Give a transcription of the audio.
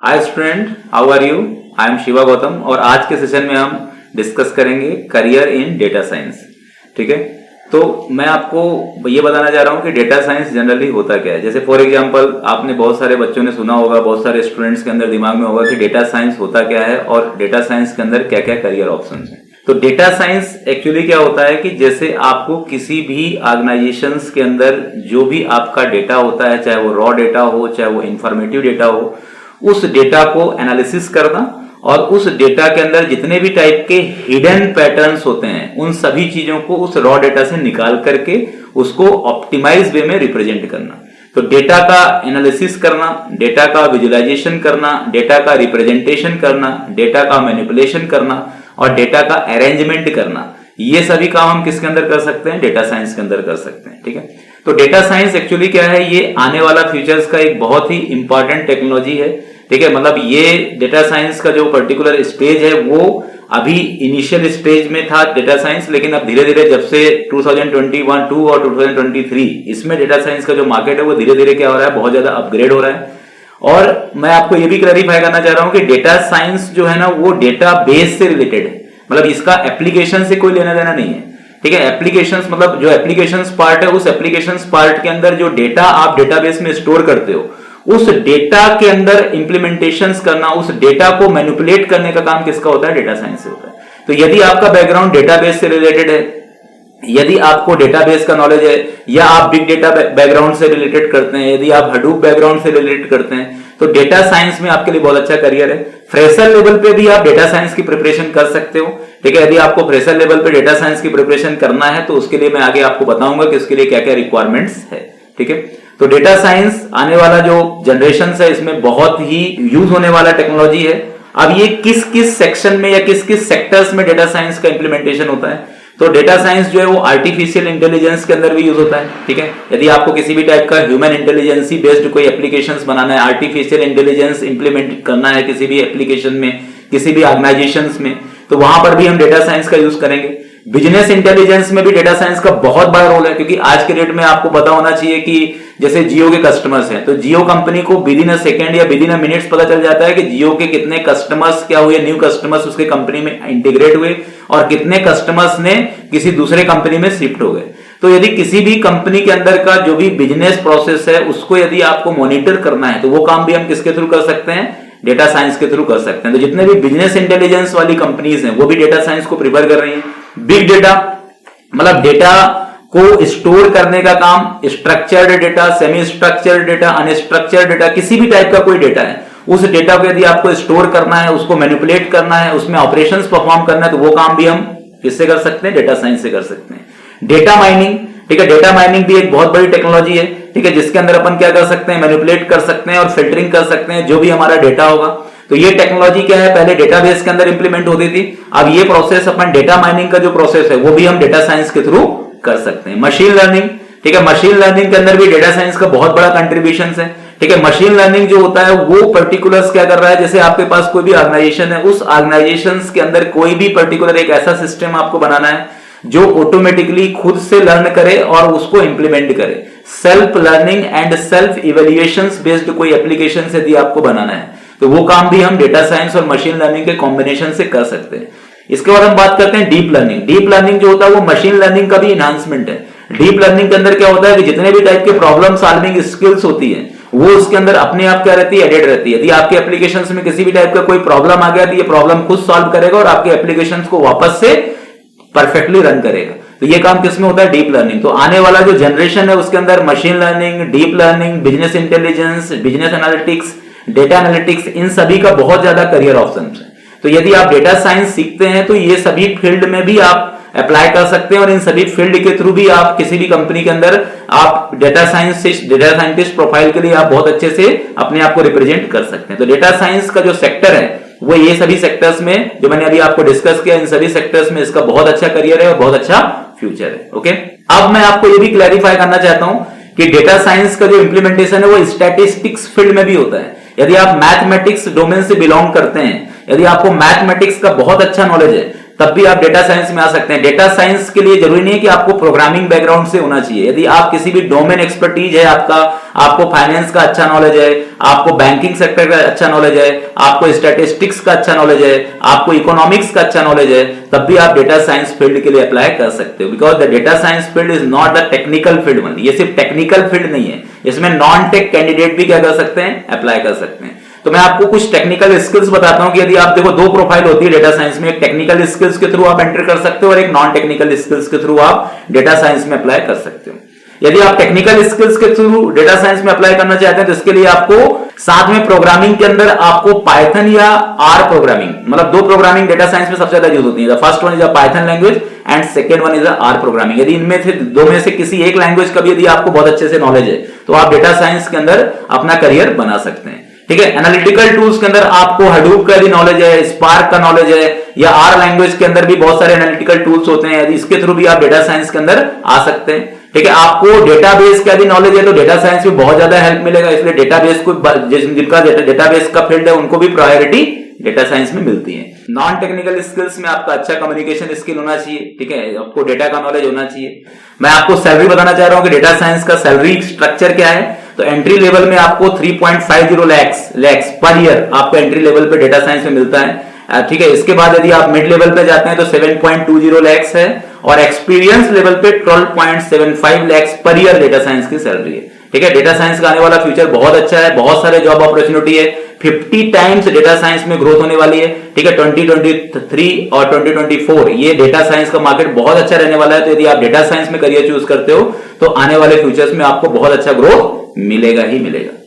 Hi student, how are you? I am Shiva Gautam और आज के सेशन में हम डिस्कस करेंगे करियर इन डेटा साइंस। ठीक है, तो मैं आपको ये बताना चाह रहा हूँ कि डेटा साइंस जनरली होता क्या है। जैसे फॉर एग्जांपल आपने बहुत सारे बच्चों ने सुना होगा, बहुत सारे स्टूडेंट्स के अंदर दिमाग में होगा कि डेटा साइंस होता क्या है और डेटा साइंस के अंदर क्या क्या करियर ऑप्शंस हैं। तो डेटा साइंस एक्चुअली क्या होता है कि जैसे आपको किसी भी ऑर्गेनाइजेशंस के अंदर जो भी आपका डेटा होता है, चाहे वो रॉ डेटा हो, चाहे वो इंफॉर्मेटिव डेटा हो, उस डेटा को एनालिसिस करना और उस डेटा के अंदर जितने भी टाइप के हिडन पैटर्न्स होते हैं उन सभी चीजों को उस रॉ डेटा से निकाल करके उसको ऑप्टिमाइज वे में रिप्रेजेंट करना। तो डेटा का एनालिसिस करना, डेटा का विजुअलाइजेशन करना, डेटा का रिप्रेजेंटेशन करना, डेटा का मैनिपुलेशन करना और डेटा का अरेंजमेंट करना, ये सभी काम हम किसके अंदर कर सकते हैं? डेटा साइंस के अंदर कर सकते हैं। ठीक है, तो डेटा साइंस एक्चुअली क्या है? ये आने वाला फ्यूचर्स का एक बहुत ही इंपॉर्टेंट टेक्नोलॉजी है। ठीक है, मतलब ये डेटा साइंस का जो पर्टिकुलर स्टेज है वो अभी इनिशियल स्टेज में था डेटा साइंस, लेकिन अब धीरे धीरे जब से 2021 और 2023 इसमें डेटा साइंस का जो मार्केट है वो धीरे धीरे क्या हो रहा है? बहुत ज्यादा अपग्रेड हो रहा है। और मैं आपको ये भी क्लैरिफाई करना चाह रहा हूं कि डेटा साइंस जो है ना वो डेटा बेस से रिलेटेड है, मतलब इसका एप्लीकेशन से कोई लेना देना नहीं है। ठीक है, एप्लीकेशंस मतलब जो एप्लीकेशंस पार्ट है उस एप्लीकेशंस पार्ट के अंदर जो डेटा आप डेटाबेस में स्टोर करते हो उस डेटा के अंदर इंप्लीमेंटेशंस करना, उस डेटा को मैनिपुलेट करने का काम किसका होता है? डेटा साइंस से होता है। तो यदि आपका बैकग्राउंड डेटाबेस से रिलेटेड है, यदि आपको डेटाबेस का नॉलेज है या आप बिग डेटा बैकग्राउंड से रिलेटेड करते हैं, यदि आप हडूप बैकग्राउंड से रिलेटेड करते हैं, तो डेटा साइंस में आपके लिए बहुत अच्छा करियर है। फ्रेशर लेवल पे भी आप डेटा साइंस की प्रिपरेशन कर सकते हो। ठीक है, यदि आपको फ्रेशर लेवल पे डेटा साइंस की प्रिपरेशन करना है तो उसके लिए मैं आगे आपको बताऊंगा कि उसके लिए क्या क्या रिक्वायरमेंट्स है। ठीक है, तो डेटा साइंस आने वाला जो जनरेशन है इसमें बहुत ही यूज होने वाला टेक्नोलॉजी है। अब ये किस किस सेक्शन में या किस किस सेक्टर्स में डेटा साइंस का इंप्लीमेंटेशन होता है? तो डेटा साइंस जो है वो आर्टिफिशियल इंटेलिजेंस के अंदर भी यूज होता है। ठीक है, यदि आपको किसी भी टाइप का ह्यूमन इंटेलिजेंसी बेस्ड कोई एप्लीकेशंस बनाना है, आर्टिफिशियल इंटेलिजेंस इंप्लीमेंट करना है किसी भी एप्लीकेशन में, किसी भी ऑर्गेनाइजेशंस में, तो वहां पर भी हम डेटा साइंस का यूज करेंगे। बिजनेस इंटेलिजेंस में भी डेटा साइंस का बहुत बड़ा रोल है, क्योंकि आज के डेट में आपको पता होना चाहिए कि जैसे जियो के कस्टमर्स हैं तो जियो कंपनी को विद इन अ सेकेंड या विद इन अ मिनट्स पता चल जाता है कि जियो के कितने कस्टमर्स क्या हुए, न्यू कस्टमर्स उसके कंपनी में इंटीग्रेट हुए और कितने कस्टमर्स ने किसी दूसरे कंपनी में शिफ्ट हो गए। तो यदि किसी भी कंपनी के अंदर का जो भी बिजनेस प्रोसेस है उसको यदि आपको मॉनिटर करना है तो वो काम भी हम किसके थ्रू कर सकते हैं? डेटा साइंस के थ्रू कर सकते हैं। तो जितने भी बिजनेस इंटेलिजेंस वाली कंपनीज हैं वो भी डेटा साइंस को प्रिफर कर रही हैं। बिग डेटा मतलब डेटा को स्टोर करने का काम, structured data, semi structured data, unstructured data, किसी भी टाइप का कोई डेटा है उस डेटा को यदि आपको स्टोर करना है, उसको मैनिपुलेट करना है, उसमें ऑपरेशंस परफॉर्म करना है तो वो काम भी हम किससे कर सकते हैं? डेटा साइंस से कर सकते हैं। डेटा माइनिंग, ठीक है, डेटा माइनिंग भी एक बहुत बड़ी टेक्नोलॉजी है। ठीक है, जिसके अंदर अपन क्या कर सकते हैं? मैनिपुलेट कर सकते हैं और फिल्टरिंग कर सकते हैं जो भी हमारा डेटा होगा। तो ये टेक्नोलॉजी क्या है? पहले डेटाबेस के अंदर इंप्लीमेंट होती थी, अब ये प्रोसेस अपन डेटा माइनिंग का जो प्रोसेस है वो भी हम डेटा साइंस के थ्रू कर सकते हैं। मशीन लर्निंग, ठीक है, मशीन लर्निंग के अंदर भी डेटा साइंस का बहुत बड़ा कंट्रीब्यूशन है। ठीक है, मशीन लर्निंग जो होता है वो पर्टिकुलर्स क्या कर रहा है? जैसे आपके पास कोई भी ऑर्गेनाइजेशन है, उस ऑर्गेनाइजेशन के अंदर कोई भी पर्टिकुलर एक ऐसा सिस्टम आपको बनाना है जो ऑटोमेटिकली खुद से लर्न करे और उसको इंप्लीमेंट करे। Self learning and self evaluation based कोई एप्लीकेशन यदि आपको बनाना है तो वो काम भी हम डेटा साइंस और मशीन लर्निंग के कॉम्बिनेशन से कर सकते हैं। इसके बाद हम बात करते हैं डीप लर्निंग। डीप लर्निंग जो होता है वो मशीन लर्निंग का भी इनहांसमेंट है। डीप लर्निंग के अंदर क्या होता है कि जितने भी टाइप के प्रॉब्लम सॉल्विंग स्किल्स होती है वो उसके अंदर अपने आप क्या रहती है? एडेड रहती है। यदि आपके एप्लीकेशंस में किसी भी टाइप का कोई प्रॉब्लम आ गया तो ये प्रॉब्लम खुद सॉल्व करेगा और आपके एप्लीकेशंस को वापस से परफेक्टली रन करेगा। तो ये काम किसमें होता है? Deep learning. तो आने वाला जो जनरेशन है उसके अंदर machine learning, deep learning, business intelligence, business analytics, data analytics, इन सभी का बहुत ज्यादा करियर ऑप्शंस है। तो यदि आप डेटा साइंस सीखते हैं तो ये सभी फील्ड में भी आप अप्लाई कर सकते हैं और इन सभी फील्ड के थ्रू भी आप किसी भी कंपनी के अंदर आप डेटा साइंटिस्ट प्रोफाइल के लिए आप बहुत अच्छे से अपने आप को रिप्रेजेंट कर सकते हैं। तो डेटा साइंस का जो सेक्टर है वो ये सभी सेक्टर्स में जो मैंने अभी आपको डिस्कस किया, इन सभी सेक्टर्स में इसका बहुत अच्छा करियर है और बहुत अच्छा फ्यूचर है। ओके, अब मैं आपको ये भी क्लैरिफाई करना चाहता हूं कि डेटा साइंस का जो इंप्लीमेंटेशन है वो स्टैटिस्टिक्स फील्ड में भी होता है। यदि आप मैथमेटिक्स डोमेन से बिलोंग करते हैं, यदि आपको मैथमेटिक्स का बहुत अच्छा नॉलेज है तब भी आप डेटा साइंस में आ सकते हैं। डेटा साइंस के लिए जरूरी नहीं है कि आपको प्रोग्रामिंग बैकग्राउंड से होना चाहिए। यदि आप किसी भी डोमेन एक्सपर्टीज है आपका, आपको फाइनेंस का अच्छा नॉलेज है, आपको बैंकिंग सेक्टर का अच्छा नॉलेज है, आपको स्टैटिस्टिक्स का अच्छा नॉलेज है, आपको इकोनॉमिक्स का अच्छा नॉलेज है, तब भी आप डेटा साइंस फील्ड के लिए अप्लाई कर सकते हो। Because the data science field is not the technical field only, ये सिर्फ टेक्निकल फील्ड नहीं है, इसमें नॉन टेक कैंडिडेट भी क्या कर सकते हैं, अप्लाई कर सकते हैं। तो मैं आपको कुछ टेक्निकल स्किल्स बताता हूं कि यदि आप देखो, दो प्रोफाइल होती है डेटा साइंस में, एक टेक्निकल स्किल्स के थ्रू आप एंटर कर सकते हो और एक नॉन टेक्निकल स्किल्स के थ्रू आप डेटा साइंस में अप्लाई कर सकते हो। यदि आप टेक्निकल स्किल्स के थ्रू डेटा साइंस में अप्लाई करना चाहते हैं तो इसके लिए आपको साथ में प्रोग्रामिंग के अंदर आपको पाइथन या आर प्रोग्रामिंग, मतलब दो प्रोग्रामिंग डेटा साइंस में सबसे ज्यादा यूज होती है। First one is a Python language and second one is a R programming. यदि इनमें से दो में से किसी एक लैंग्वेज का भी यदि आपको बहुत अच्छे से नॉलेज है तो आप डेटा साइंस के अंदर अपना करियर बना सकते हैं। ठीक है, एनालिटिकल टूल्स के अंदर आपको हडूप का भी नॉलेज है, स्पार्क का नॉलेज है, या आर लैंग्वेज के अंदर भी बहुत सारे एनालिटिकल टूल्स होते हैं, इसके थ्रू भी आप डेटा साइंस के अंदर आ सकते हैं। ठीक है, आपको डेटाबेस का भी नॉलेज है तो डेटा साइंस में बहुत ज्यादा हेल्प मिलेगा, इसलिए डेटाबेस को जिनका डेटाबेस का फील्ड है उनको भी प्रायोरिटी डेटा साइंस में मिलती है। नॉन टेक्निकल स्किल्स में आपका अच्छा कम्युनिकेशन स्किल होना चाहिए। ठीक है, आपको डेटा का नॉलेज होना चाहिए। मैं आपको सैलरी बताना चाह रहा हूं कि डेटा साइंस का सैलरी स्ट्रक्चर क्या है। तो एंट्री लेवल में आपको 3.50 लैक्स पर ईयर आपको एंट्री लेवल पे डेटा साइंस में मिलता है। ठीक है, इसके बाद यदि आप मिड लेवल पे जाते हैं तो 7.20 लैक्स है और एक्सपीरियंस लेवल पे 12.75 lakhs per year data science की सैलरी है। ठीक है, डेटा साइंस का आने वाला फ्यूचर बहुत अच्छा है, बहुत सारे जॉब अपॉर्चुनिटी है, 50 टाइम्स डेटा साइंस में ग्रोथ होने वाली है। ठीक है, 2023 और 2024 ये डेटा साइंस का मार्केट बहुत अच्छा रहने वाला है। तो यदि आप डेटा साइंस में करियर चूज करते हो तो आने वाले फ्यूचर्स में आपको बहुत अच्छा ग्रोथ मिलेगा ही मिलेगा।